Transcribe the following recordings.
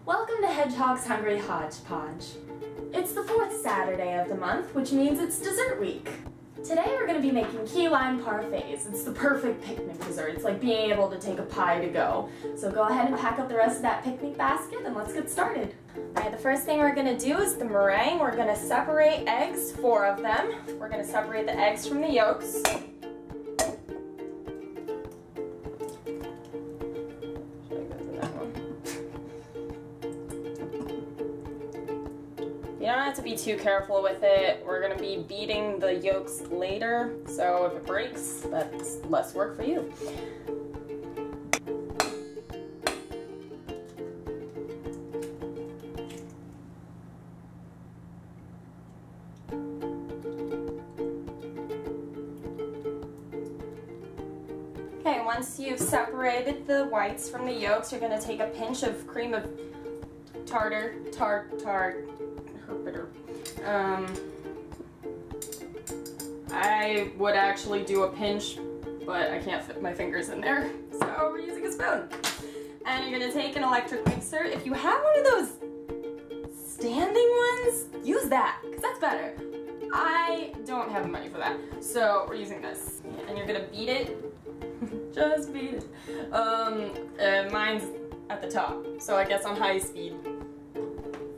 Welcome to Hedgehog's Hungry Hodgepodge. It's the 4th Saturday of the month, which means it's dessert week. Today we're going to be making key lime parfaits. It's the perfect picnic dessert. It's like being able to take a pie to go. So go ahead and pack up the rest of that picnic basket and let's get started. Alright, the first thing we're going to do is the meringue. We're going to separate eggs, 4 of them. We're going to separate the eggs from the yolks. You don't have to be too careful with it. We're going to be beating the yolks later, so if it breaks, that's less work for you. Okay, once you've separated the whites from the yolks, you're going to take a pinch of cream of tartar. I would actually do a pinch, but I can't fit my fingers in there, so we're using a spoon. And you're gonna take an electric mixer. If you have one of those standing ones, use that, because that's better. I don't have the money for that, so we're using this. And you're gonna beat it. Just beat it. Mine's at the top, so I guess on high speed.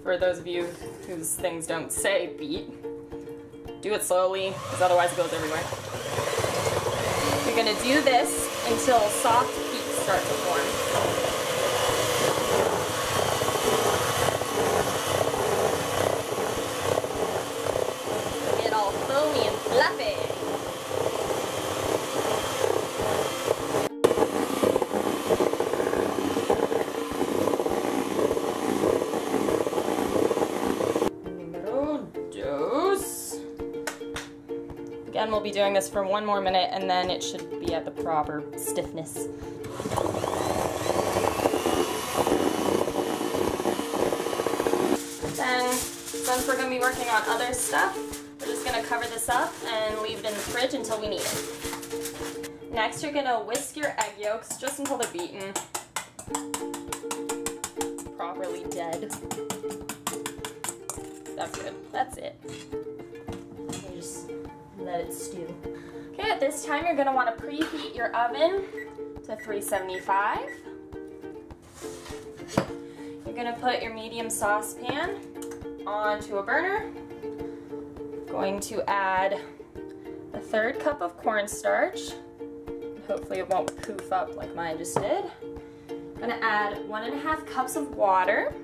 For those of you whose things don't say beat, do it slowly, because otherwise it goes everywhere. You're going to do this until soft peaks start to form. Get all foamy and fluffy. Again, we'll be doing this for 1 more minute and then it should be at the proper stiffness. Then, since we're going to be working on other stuff, we're just going to cover this up and leave it in the fridge until we need it. Next, you're going to whisk your egg yolks just until they're beaten. Properly dead. That's good. That's it. You just let it stew. Okay, at this time you're going to want to preheat your oven to 375. You're going to put your medium saucepan onto a burner. Going to add a 1/3 cup of cornstarch. Hopefully it won't poof up like mine just did. I'm going to add 1½ cups of water.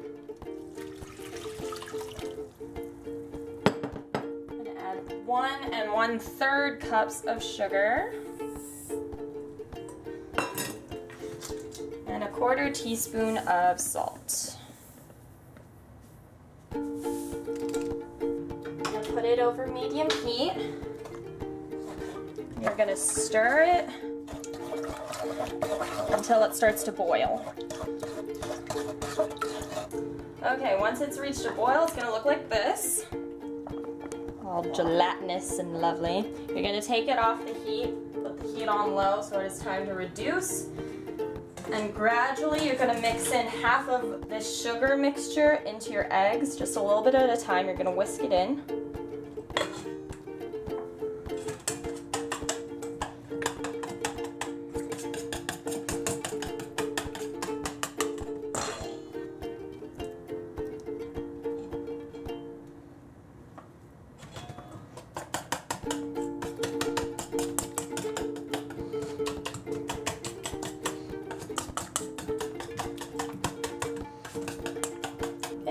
1 1/3 cups of sugar and a 1/4 teaspoon of salt. I'm going to put it over medium heat. You're going to stir it until it starts to boil. Okay, once it's reached a boil, it's going to look like this. All gelatinous and lovely. You're going to take it off the heat, put the heat on low so it is time to reduce, and gradually you're going to mix in half of this sugar mixture into your eggs, just a little bit at a time. You're going to whisk it in.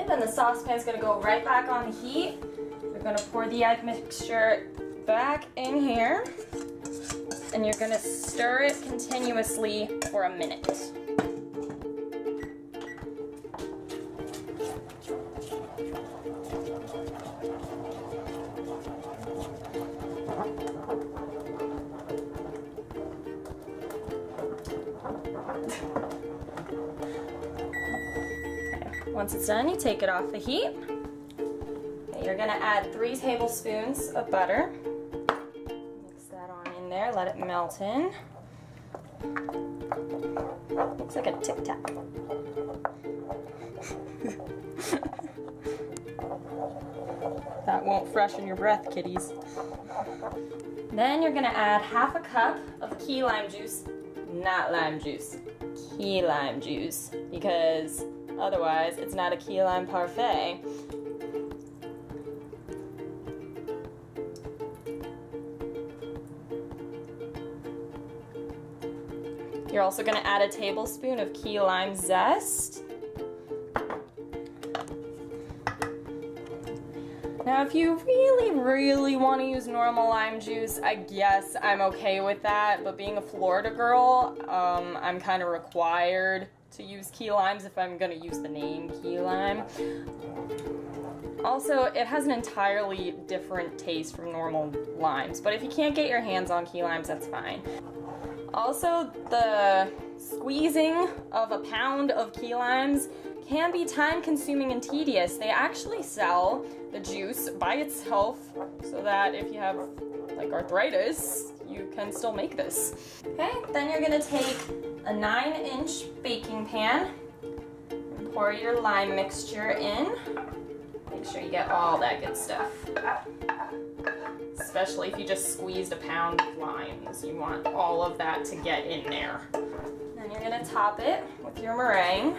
Then the saucepan is going to go right back on the heat. You're going to pour the egg mixture back in here, and you're going to stir it continuously for a minute. Once it's done, you take it off the heat. Okay, you're going to add 3 tablespoons of butter. Mix that on in there, let it melt in. Looks like a Tic Tac. That won't freshen your breath, kitties. Then you're gonna add half a cup of key lime juice, not lime juice, key lime juice, because otherwise it's not a key lime parfait. You're also gonna add a tablespoon of key lime zest. Now, if you really want to use normal lime juice, I guess I'm okay with that, but being a Florida girl, I'm kind of required to use key limes if I'm going to use the name key lime. Also, it has an entirely different taste from normal limes, but if you can't get your hands on key limes, that's fine. Also, the squeezing of a pound of key limes can be time-consuming and tedious. They actually sell the juice by itself so that if you have like arthritis, you can still make this. Okay, then you're gonna take a 9-inch baking pan and pour your lime mixture in. Make sure you get all that good stuff. Especially if you just squeezed a pound of limes. You want all of that to get in there. Then you're gonna top it with your meringue.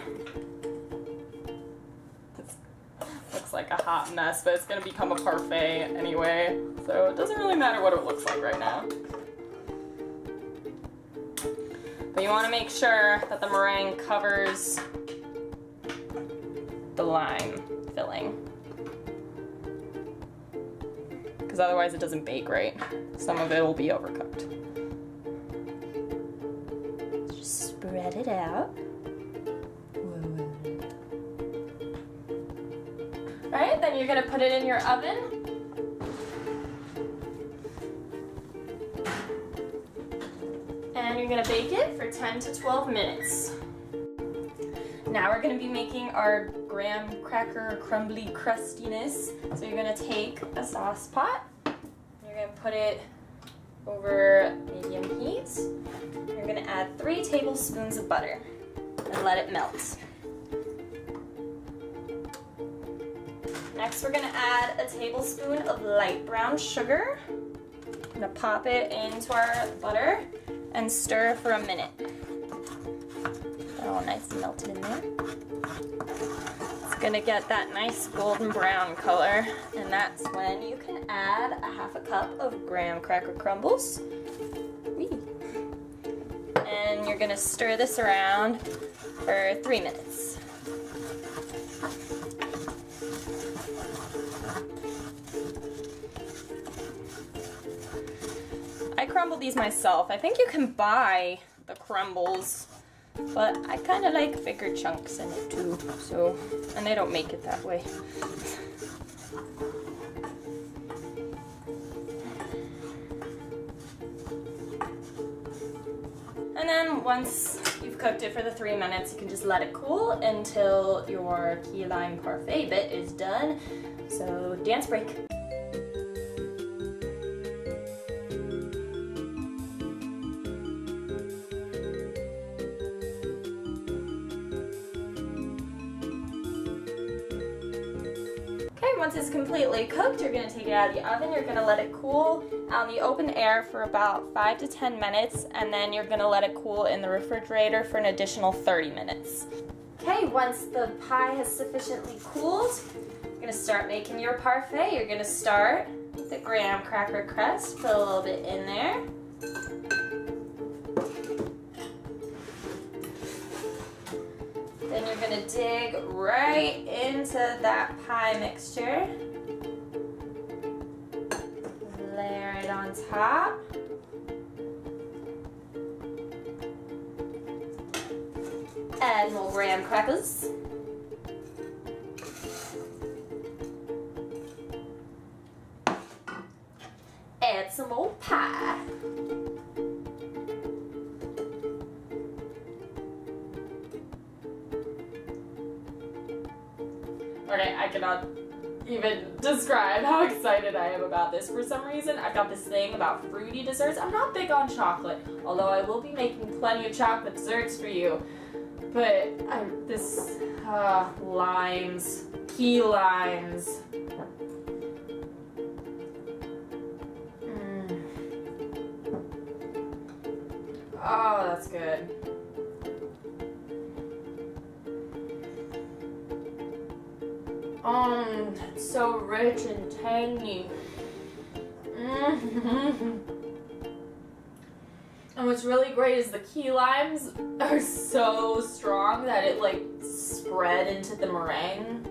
Looks like a hot mess, but it's gonna become a parfait anyway, so it doesn't really matter what it looks like right now. But you want to make sure that the meringue covers the lime filling, because otherwise it doesn't bake right. Some of it will be overcooked. Just spread it out. Alright, then you're going to put it in your oven. And you're going to bake it for 10 to 12 minutes. Now we're going to be making our graham cracker crumbly crustiness. So you're going to take a sauce pot. You're going to put it over medium heat. You're going to add 3 tablespoons of butter and let it melt. Next, we're gonna add a tablespoon of light brown sugar. I'm gonna pop it into our butter and stir for a minute. Get all nice and melted in there. It's gonna get that nice golden brown color, and that's when you can add a half a cup of graham cracker crumbles. Whee. And you're gonna stir this around for 3 minutes. I crumble these myself. I think you can buy the crumbles, but I kind of like bigger chunks in it too, so, and they don't make it that way. And then once you've cooked it for the 3 minutes, you can just let it cool until your key lime parfait bit is done. So dance break. Once it's completely cooked, you're going to take it out of the oven. You're going to let it cool out in the open air for about 5 to 10 minutes, and then you're going to let it cool in the refrigerator for an additional 30 minutes. Okay, once the pie has sufficiently cooled, you're going to start making your parfait. You're going to start with the graham cracker crust, put a little bit in there. Then you're going to dig right into that pie mixture. Layer it on top. Add more graham crackers. Add some more pie. Okay, I cannot even describe how excited I am about this. For some reason, I've got this thing about fruity desserts. I'm not big on chocolate, although I will be making plenty of chocolate desserts for you. But limes, key limes. Oh, that's good. It's so rich and tangy. And what's really great is the key limes are so strong that it like spread into the meringue.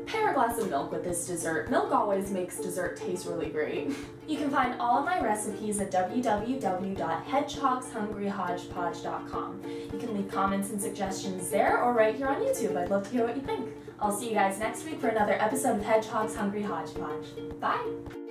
Pair a glass of milk with this dessert. Milk always makes dessert taste really great. You can find all of my recipes at www.hedgehogshungryhodgepodge.com. You can leave comments and suggestions there or right here on YouTube. I'd love to hear what you think. I'll see you guys next week for another episode of Hedgehog's Hungry Hodgepodge. Bye!